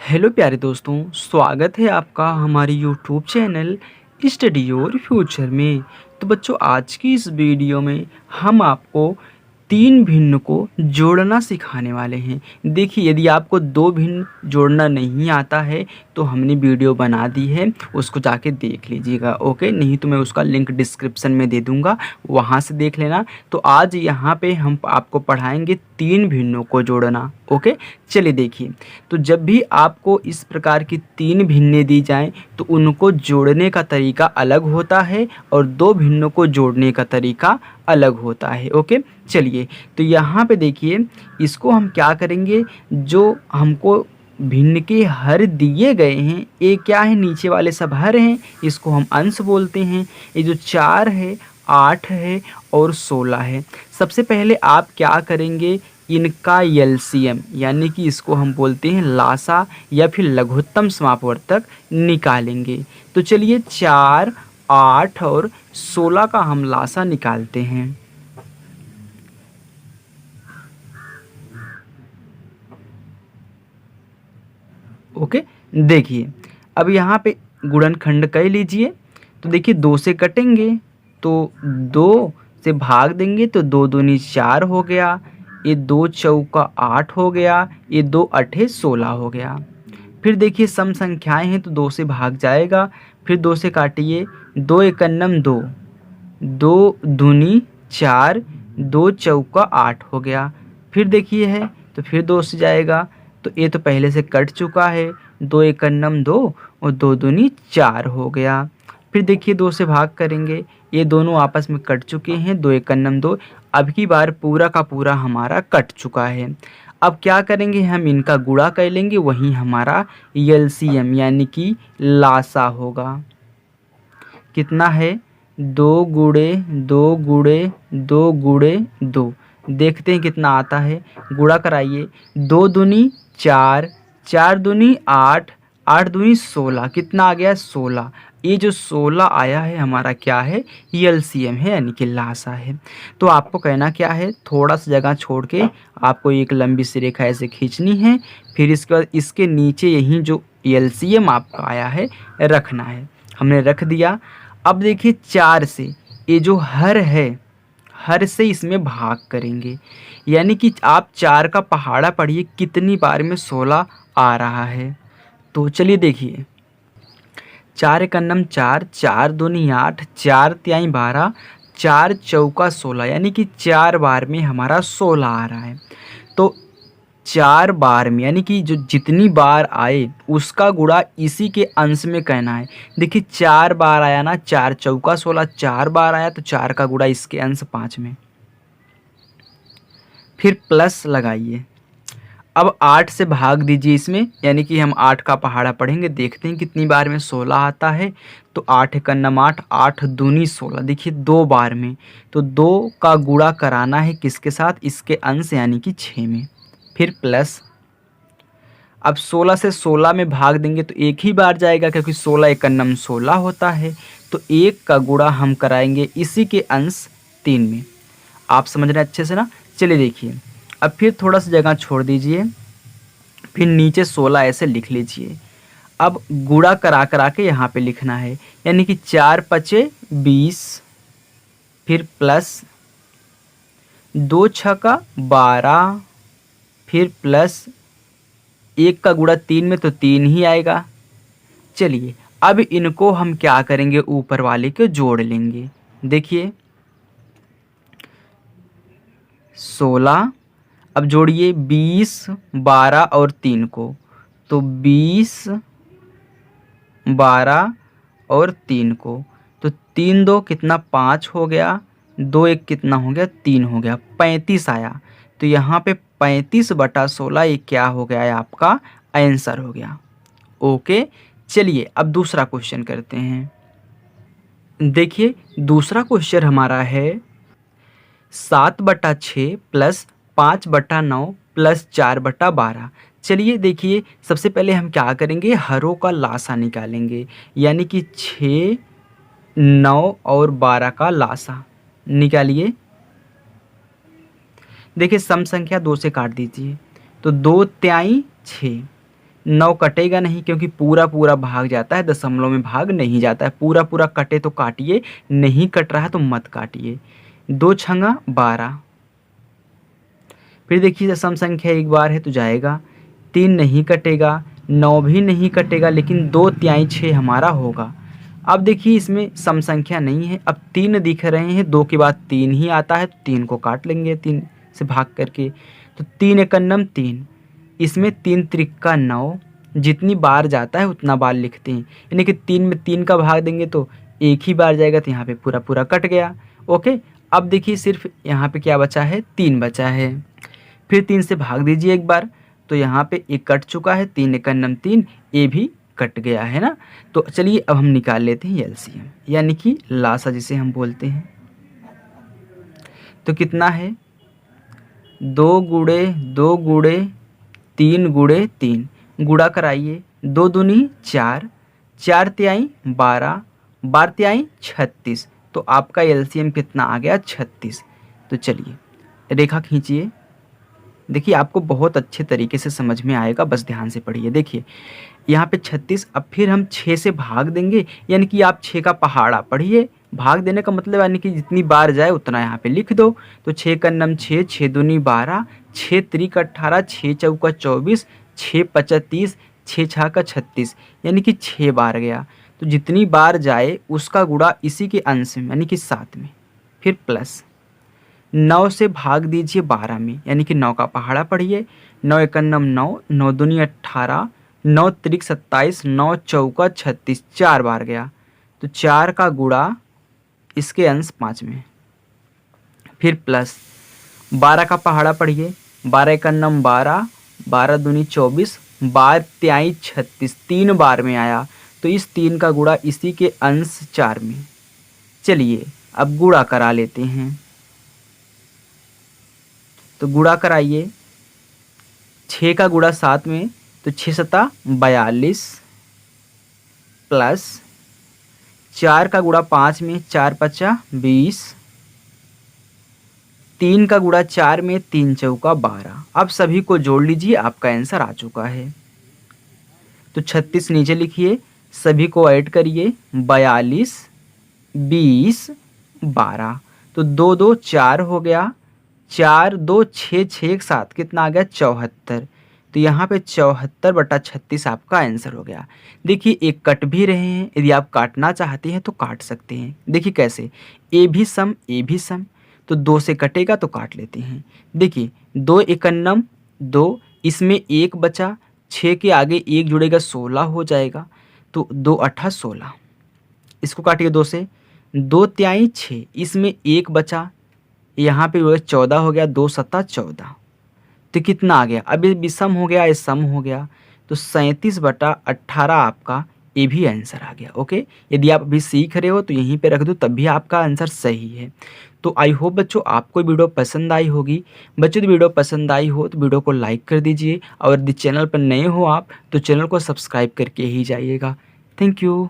Hello प्यारे दोस्तों, स्वागत है आपका हमारे YouTube channel study your future में। तो बच्चों, आज की इस वीडियो में हम आपको तीन भिन्न को जोड़ना सिखाने वाले हैं। देखिए, यदि आपको दो भिन्न जोड़ना नहीं आता है तो हमने वीडियो बना दी है, उसको जाके देख लीजिएगा। ओके, नहीं तो मैं उसका लिंक डिस्क्रिप्शन में दे दूंगा, वहाँ से देख लेना। तो आज यहाँ पे हम आपको पढ़ाएंगे तीन भिन्नों को जोड़ना। ओके, चलिए देखिए। तो जब भी आपको इस प्रकार की तीन भिन्नें दी जाएं तो उनको जोड़ने का तरीका अलग होता है और दो भिन्नों को जोड़ने का तरीका अलग होता है। ओके, चलिए। तो यहाँ पे देखिए, इसको हम क्या करेंगे, जो हमको भिन्न के हर दिए गए हैं, ये क्या है, नीचे वाले सब हर हैं, इसको हम अंश बोलते हैं। ये जो 4 है, 8 है और 16 है, सबसे पहले आप क्या करेंगे, इनका एलसीएम यानी कि इसको हम बोलते हैं लासा या फिर लघुत्तम समापवर्तक निकालेंगे। तो चलिए, 4, 8 और 16 का हम लासा निकालते हैं। ओके, देखिए अब यहाँ पे गुणनखंड कर लीजिए। तो देखिए, 2 से कटेंगे तो 2 से भाग देंगे तो 2 दूनी 4 हो गया, ये 2 चौका 8 हो गया, ये 2 अठे 16 हो गया। फिर देखिए, सम संख्याएं हैं तो 2 से भाग जाएगा, फिर 2 से काटिए, 2 एकन्नम 2, 2 दूनी 4, 2 चौका 8 हो गया। फिर देखिए है तो फिर 2 से जाएगा, तो ये तो पहले से कट चुका है, 2 एकन्नम 2 और 2 दूनी 4 हो गया। फिर देखिए, 2 से भाग करेंगे, ये दोनों आपस में कट चुके हैं, 2 एकन्नम 2। अब की बार पूरा का पूरा हमारा कट चुका है। अब क्या करेंगे, हम इनका गुणा कर लेंगे, वही हमारा एलसीएम यानी कि लासा होगा। कितना है, 2 गुणे 2 गुणे 2 गुणे 2। देखते हैं कितना आता है, गुणा कराइए, 2 दूनी 4, 4 दूनी 8, 8 दूनी 16, कितना आ गया, 16। ये जो 16 आया है हमारा क्या है, एलसीएम है यानी कि लासा है। तो आपको कहना क्या है, थोड़ा सा जगह छोड़ के आपको एक लंबी सी रेखा ऐसे खींचनी है, फिर इसके बाद इसके नीचे यही जो एलसीएम आपका आया है रखना है। हमने रख दिया। अब देखिए, 4 से ये जो हर है, हर से इसमें भाग करेंगे, यानी कि आप 4 का पहाड़ा पढ़िए कितनी बार में 16 आ रहा है। तो चलिए देखिए, 4 एकन्नम 4, 4 दूनी 8, 4 तिहाई 12, 4 चौका 16, यानी कि 4 बार में हमारा 16 आ रहा है। तो 4 बार में यानी कि जो जितनी बार आए उसका गुणा इसी के अंश में कहना है। देखिए, 4 बार आया ना, 4 चौका 16, 4 बार आया तो 4 का गुणा इसके अंश 5 में, फिर प्लस लगाइए। अब 8 से भाग दीजिए इसमें, यानी कि हम 8 का पहाड़ा पढ़ेंगे, देखते हैं कितनी बार में 16 आता है। तो 8 एकन्नम 8, 8 दूनी 16, देखिए 2 बार में, तो 2 का गुणा कराना है किसके साथ, इसके अंश यानी कि 6 में, फिर प्लस। अब 16 से 16 में भाग देंगे तो एक ही बार जाएगा, क्योंकि 16 एकन्नम 16 होता है। तो 1 का गुणा हम कराएंगे इसी के अंश 3 में। आप समझ रहे हैं अच्छे से ना। चलिए देखिए, अब फिर थोड़ा सा जगह छोड़ दीजिए, फिर नीचे 16 ऐसे लिख लीजिए। अब गुणा करा करा के यहाँ पे लिखना है, यानी कि 4 पचे 20, फिर प्लस 2 छका 12, फिर प्लस 1 का गुणा 3 में तो 3 ही आएगा। चलिए, अब इनको हम क्या करेंगे, ऊपर वाले को जोड़ लेंगे। देखिए, 16, अब जोड़िए 20, 12 और 3 को, तो 20, 12 और 3 को, तो 3 2 कितना, 5 हो गया, 2 1 कितना हो गया, 3 हो गया, 35 आया। तो यहाँ पे 35/16 ये क्या हो गया है, आपका आंसर हो गया। ओके, चलिए अब दूसरा क्वेश्चन करते हैं। देखिए, दूसरा क्वेश्चन हमारा है 7/6 प्लस 5/9 प्लस 4/12। चलिए देखिए, सबसे पहले हम क्या करेंगे, हरों का लासा निकालेंगे, यानी कि 6, 9 और 12 का लासा निकालिए। देखिए, सम संख्या 2 से काट दीजिए, तो 2 तिहाई 6, 9 कटेगा नहीं क्योंकि पूरा पूरा भाग जाता है, दशमलव में भाग नहीं जाता है। पूरा पूरा कटे तो काटिए, नहीं कट रहा है तो मत काटिए। 2 छंगा 12। फिर देखिए सम संख्या एक बार है तो जाएगा। 3 नहीं कटेगा, 9 भी नहीं कटेगा, लेकिन 2 तिहाई 6 हमारा होगा। अब देखिए इसमें सम संख्या नहीं है, अब 3 दिख रहे हैं, 2 के बाद 3 ही आता है तो 3 को काट लेंगे 3 से भाग करके। तो 3 एकन्नम 3, इसमें 3 त्रिक्का 9, जितनी बार जाता है उतना बार लिखते हैं, यानी कि 3 में 3 का भाग देंगे तो एक ही बार जाएगा, तो यहाँ पे पूरा पूरा कट गया। ओके, अब देखिए सिर्फ यहाँ पे क्या बचा है, 3 बचा है। फिर 3 से भाग दीजिए एक बार, तो यहाँ पे एक कट चुका है, 3 एकन्नम 3, ये भी कट गया है ना। तो चलिए अब हम निकाल लेते हैं एलसीएम, यानी कि लासा जिसे हम बोलते हैं। तो कितना है, 2 गुणे 2 गुणे 3 गुणे 3, गुणा कराइए। 2 दूनी 4, 4 तिहाई 12, 12 तिहाई 36, तो आपका एलसीएम कितना आ गया, 36। तो चलिए रेखा खींचिए, देखिए आपको बहुत अच्छे तरीके से समझ में आएगा, बस ध्यान से पढ़िए। देखिए यहाँ पे 36, अब फिर हम 6 से भाग देंगे, यानी कि आप 6 का पहाड़ा पढ़िए। भाग देने का मतलब यानी कि जितनी बार जाए उतना यहाँ पे लिख दो। तो 6 का नम 6, 6 दूनी 12, 6 त्रिक 18, 6 चौका 24, 6 पचा 30, 6 छः का 36, यानी कि 6 बार गया। तो जितनी बार जाए उसका गुणा इसी के अंश में, यानी कि 7 में, फिर प्लस 9 से भाग दीजिए 12 में, यानी कि 9 का पहाड़ा पढ़िए। 9 एकन्नम 9, 9 दूनी 18, 9 त्रिक 27, 9 चौका 36, 4 बार गया। तो 4 का गुणा इसके अंश 5 में, फिर प्लस 12 का पहाड़ा पढ़िए। 12 एकन्नम 12, 12 दूनी 24, 12 तिहाई 36, 3 बार में आया, तो इस 3 का गुणा इसी के अंश 4 में। चलिए अब गुणा करा लेते हैं, तो गुणा कराइए। 6 का गुणा 7 में, तो 6 सता 42, प्लस 4 का गुणा 5 में, 4 पचा 20, 3 का गुणा 4 में, 3 चौका 12। अब सभी को जोड़ लीजिए, आपका आंसर आ चुका है। तो 36 नीचे लिखिए, सभी को ऐड करिए, 42, 20, 12, तो 2 2 4 हो गया, 4 2 6 6 7, कितना आ गया, 74। तो यहाँ पे 74/36 आपका आंसर हो गया। देखिए एक कट भी रहे हैं, यदि आप काटना चाहते हैं तो काट सकते हैं। देखिए कैसे, ए भी सम, ए भी सम, तो 2 से कटेगा तो काट लेते हैं। देखिए 2 एकन्नम 2, इसमें 1 बचा, 6 के आगे 1 जुड़ेगा 16 हो जाएगा, तो 2 अट्ठा 16, इसको काटिए 2 से। 2 तिहाई 6, इसमें 1 बचा, यहाँ पे 14 हो गया, 2 सत्ता 14, तो कितना आ गया, अब ये विषम हो गया, ये सम हो गया, तो 37/18 आपका ये भी आंसर आ गया। ओके, यदि आप अभी सीख रहे हो तो यहीं पे रख दो, तब भी आपका आंसर सही है। तो आई होप बच्चों आपको वीडियो पसंद आई होगी। बच्चों, वीडियो पसंद आई हो तो वीडियो को लाइक कर दीजिए, और यदि चैनल पर नए हो आप तो चैनल को सब्सक्राइब करके ही जाइएगा। Thank you.